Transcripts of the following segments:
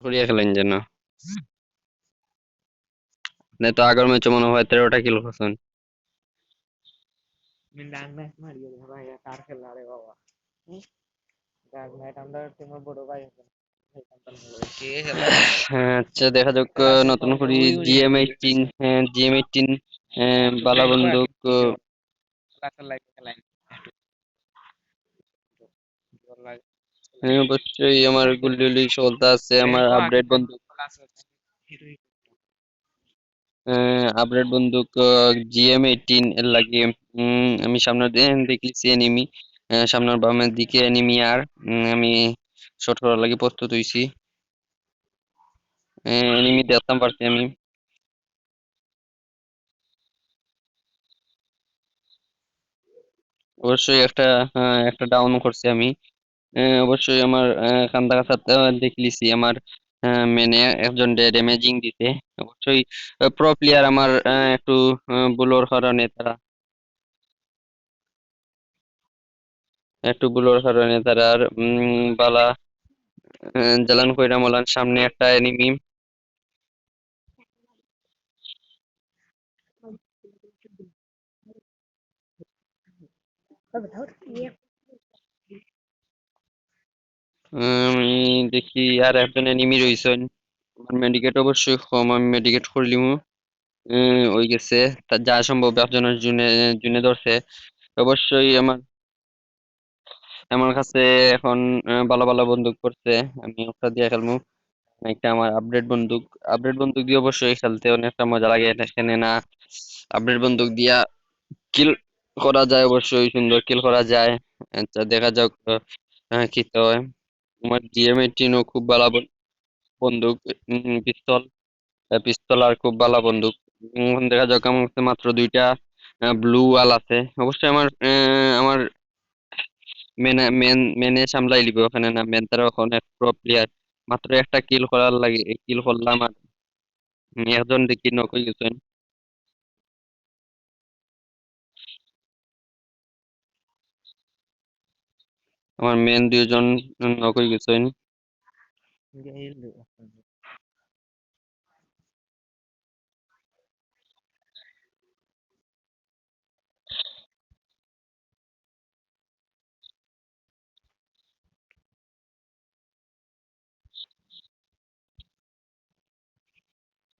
করিয়া খেলেন যেন না তো আগের ম্যাচে মনে হয় 13টা কিল করছেন। হ্যাঁ, আচ্ছা দেখা যাক নতুন করে GM18, হ্যাঁ GM18 বালা বন্দুক হ্যাঁ অবশ্যই আমার গুলি চলতে আছে আমার আপডেট বন্দুক আপডেট বন্দুক GM18 এর লাগে আমি সামনের দেখতেছি এনিমি সামনের বামের দিকে এনিমি আর আমি শট করার লাগে প্রস্তুত হইছি এনিমি দেখতাম পারছি আমি অবশ্যই একটা ডাউন করছি আমি অবশ্যই আমার কান্দা কাছাতে দেখলিছি আমার মেনে একজন ড্যামেজিং দিতে অবশ্যই প্রো প্লেয়ার আমার একটু বুলোর কারণে তারা আর বালা জালান কইরা মলান সামনে একটা এনিমি আমি দেখি আর একজন এনিমি রইছেন আমার মেডিকেট অবশ্যই কম আমি মেডিকেট করলিমু ওই গেছে তার যা সম্ভব একজনের জুনে জুনে ধরছে অবশ্যই আমার কাছে এখন ভালো ভালো বন্দুক করছে আমি ওটা দিয়ে খেলবো একটা আমার আপডেট বন্দুক দিয়ে অবশ্যই খেলতে অনেকটা মজা লাগে এখানে না আপডেট বন্দুক দিয়া কিল করা যায় অবশ্যই সুন্দর কিল করা যায় আচ্ছা দেখা যাক কি তো হয় আমার GM18 ও খুব ভালো বন্দুক পিস্তল পিস্তল আর খুব ভালো বন্দুক দেখা যাক আমার কাছে মাত্র দুইটা ব্লু ওয়াল আছে অবশ্যই আমার মেনে সামলাই লিব ওখানে না মেন তারা ওখানে প্রো প্লেয়ার মাত্র একটা কিল করার লাগে কিল করলাম আর একজন দেখি নক হয়ে গেছেন আমার মেন দুইজন নক হয়ে গেছেন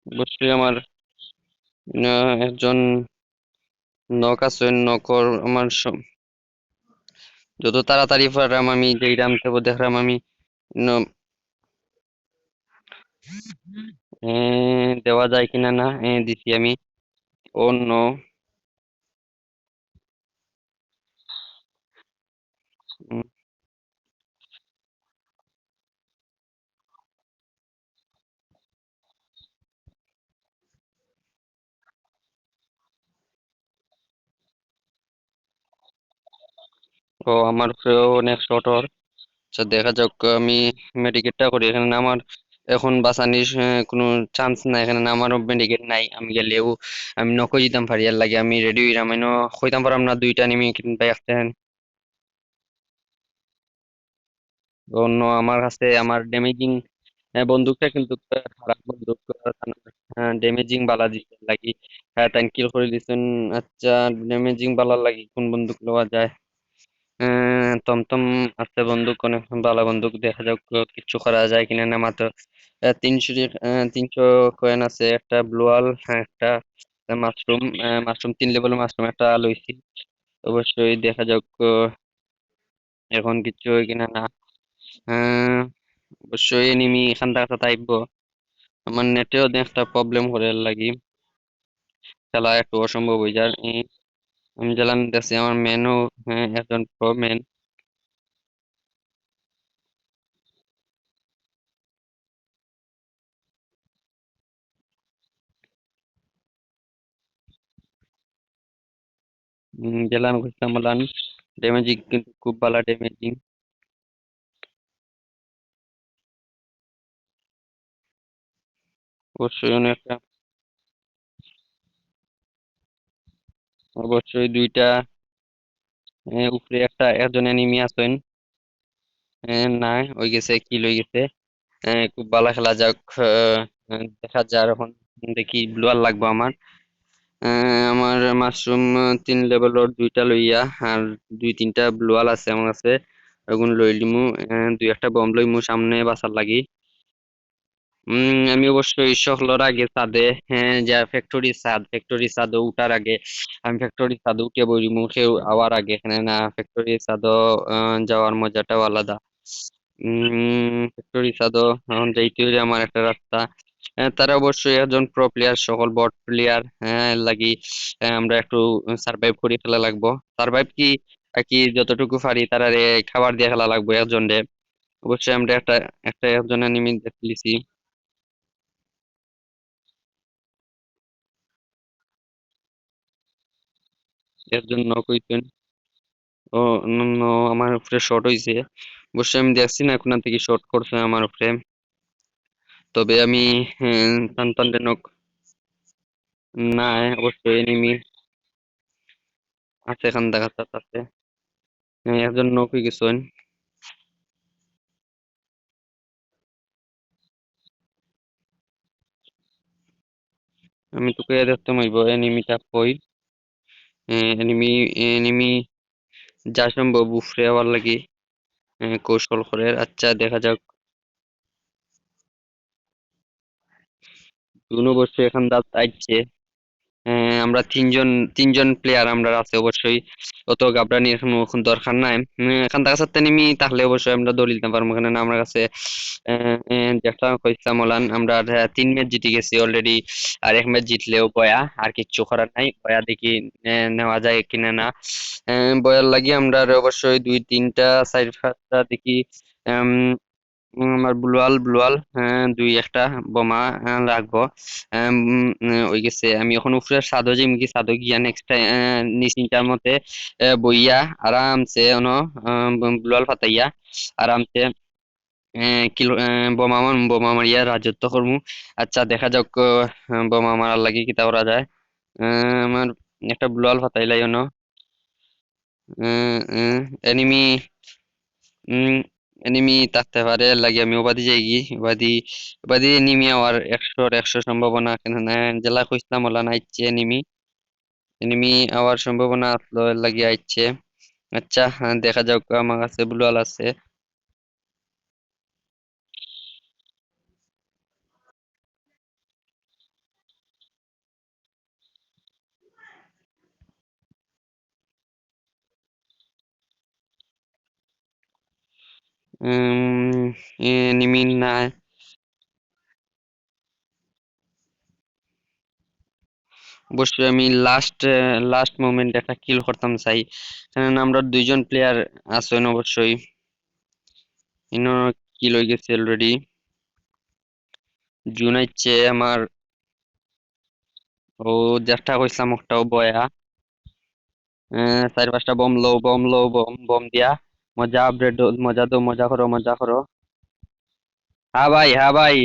অবশ্যই আমার একজন নক আছেন নকর যত তাড়াতাড়ি পারাম আমি যেইরাম দেবো দেখলাম আমি ন- দেওয়া যায় কিনা না দিছি আমি ও নো ও আমার অনেক শর্ট ওর আচ্ছা দেখা যাক আমি মেডিকেটটা করি এখানে না আমার এখন বাঁচানির কোনো চান্স নাই এখানে না আমারও মেডিকেট নাই আমি গেলেও আমি নকই দিতাম পারি আর লাগে আমি রেডি হইরাম আমি কইতাম পারাম না দুইটা নিমি কিনবা আসতেন অন্য আমার কাছে আমার ড্যামেজিং বন্দুকটা কিন্তু খারাপ বন্দুক ড্যামেজিং বালা দিতে লাগি তাই কিল করে দিছেন আচ্ছা ড্যামেজিং বালা লাগি কোন বন্দুক লওয়া যায় টমটম আছে বন্দুক অনেক ভালো বন্দুক দেখা যাক কিছু করা যায় কিনা না মাত্র 300 কয়েন আছে একটা ব্লুয়াল একটা মাশরুম মাশরুম 3 লেভেল মাশরুম একটা লইছি অবশ্যই দেখা যাক এখন কিছু হয় কিনা না আহ, অবশ্যই এনিমি এখান থেকে তাইব আমার নেটেও একটা প্রবলেম করে লাগি খেলা একটু অসম্ভব হয়ে যায় আমি জানলাম দেখছি আমার মেনও একজন প্রো মেন গেলাম ঘুরতাম বললাম ড্যামেজিং কিন্তু খুব ভালো ড্যামেজিং অবশ্যই অনেকটা অবশ্যই দুইটা উপরে একজন এনিমি আছেন না ওই গেছে কিল হয়ে গেছে খুব ভালো খেলা যাক। দেখা যাক এখন, দেখি ব্লুয়ার লাগবো আমার। আমার মাশরুম 3 লেভেলের 2টা লইয়া, আর 2-3টা ব্লুয়াল আছে আমার কাছে, ওগুন লই লিমু। 2-1টা বম লইমু সামনে বাঁচার লাগি। আমি অবশ্যই সকলের আগে ছাদে, হ্যাঁ, যা ফ্যাক্টরি ছাদে উঠার আগে আমি ফ্যাক্টরি ছাদে উঠে বইরিমু, কেউ আওয়ার আগে, এখানে না ফ্যাক্টরি ছাদে যাওয়ার মজাটাও আলাদা। ফ্যাক্টরি ছাদে এখন যাইতে হইলে আমার একটা রাস্তা। তারা অবশ্যই একজন প্রো প্লেয়ার, সকল বট প্লেয়ার, হ্যাঁ লাগি। আমরা একটু সার্ভাইভ করে ফেলা লাগবো। সার্ভাইভ কি আর কি, যতটুকু পারি তারা খাবার দিয়ে খেলা লাগবো একজন রে। অবশ্যই আমরা একটা একটা একজন এনিমি দেখতেছি, এর জন্য কইতেন। ও, আমার উপরে শর্ট হইছে। অবশ্যই আমি দেখছি না এখন থেকে শর্ট করছে আমার উপরে। তবে আমি টান টান টেনক না, অবশ্যই এনিমি আছে এখান দেখা আছে। একজন নক হয়ে গেছেন। আমি তোকে দেখতে মাইব এনিমিটা কই। এনিমি এনিমি যা সম্ভব উফরে হওয়ার লাগি কৌশল করে। আচ্ছা দেখা যাক। দুনো অবশ্যই এখান দা আইছে। আমরা তিনজন তিনজন প্লেয়ার আমরা আছে অবশ্যই। অত ঘাবড়ানির এখন দরকার নাই। এখান থেকে সাথে নিমি তাহলে অবশ্যই আমরা দৌড় দিতে পারবো, এখানে না আমার কাছে যেটা কইতাম ওলান, আমরা 3 ম্যাচ জিতে গেছি অলরেডি। আর 1 ম্যাচ জিতলেও বয়া, আর কিচ্ছু করার নাই, বয়া দেখি নেওয়া যায় কিনা না। বয়ার লাগি আমরা অবশ্যই 2-3টা 4-5টা দেখি। আমার ব্লুয়াল হ্যাঁ 2-1টা বোমা রাখবো। ওই গেছে আমি এখন উপরে সাদো যে কি সাদো গিয়া নেক্সট নিশ্চিন্তার মতে বইয়া আরামসে ব্লুয়াল ফাতাইয়া আরামসে কিলো বোমা মারিয়া রাজত্ব করমু। আচ্ছা দেখা যাক বোমা মারার লাগি কিতা করা যায়। আমার একটা ব্লুয়াল ফাতাইলাই এনিমি এনিমি থাকতে পারে, লাগে আমি ওবাদি যাই গি ওবাদি এনিমি আর 100-100 সম্ভাবনা, কেন না জেলা কইসলাম ওলা নাইচ্ছে এনিমি আওয়ার সম্ভাবনা আসলো, এর লাগি আইচ্ছে। আচ্ছা দেখা যাক, আমার কাছে ব্লুয়াল আছে। এনিমি না, অবশ্যই আমি লাস্ট মোমেন্ট একটা কিল করতাম চাই, কারণ আমরা 2জন প্লেয়ার আছেন অবশ্যই। ইনো কিল হয়ে গেছে অলরেডি। জুন আইচ্ছে আমার। ও যেটা কইছিলাম ওটাও বয়া। 4-5টা বম বম দিয়া মজা আপডেট, মজা দো, মজা করো। হ্যাঁ ভাই, হ্যাঁ ভাই,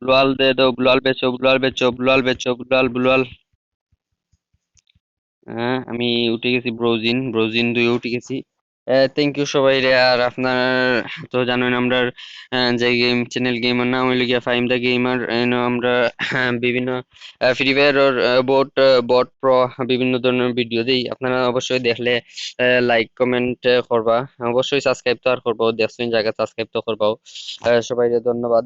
ব্লুয়াল দে দো, ব্লুয়াল। হ্যাঁ আমি উঠে গেছি, ব্রোজিন 2 উঠে গেছি। থ্যাংক ইউ সবাই রে। আর আপনার তো জানেন আমরা যে গেম চ্যানেল গেমার নাম হইলো গিয়া ফাইম দা গেমার। আমরা বিভিন্ন ফ্রি ফায়ার ওর বোট বট প্রো বিভিন্ন ধরনের ভিডিও দেই, আপনারা অবশ্যই দেখলে লাইক কমেন্ট করবা। অবশ্যই সাবস্ক্রাইব তো আর করবো, দেখছেন জায়গা সাবস্ক্রাইব তো করবাও। সবাই ধন্যবাদ।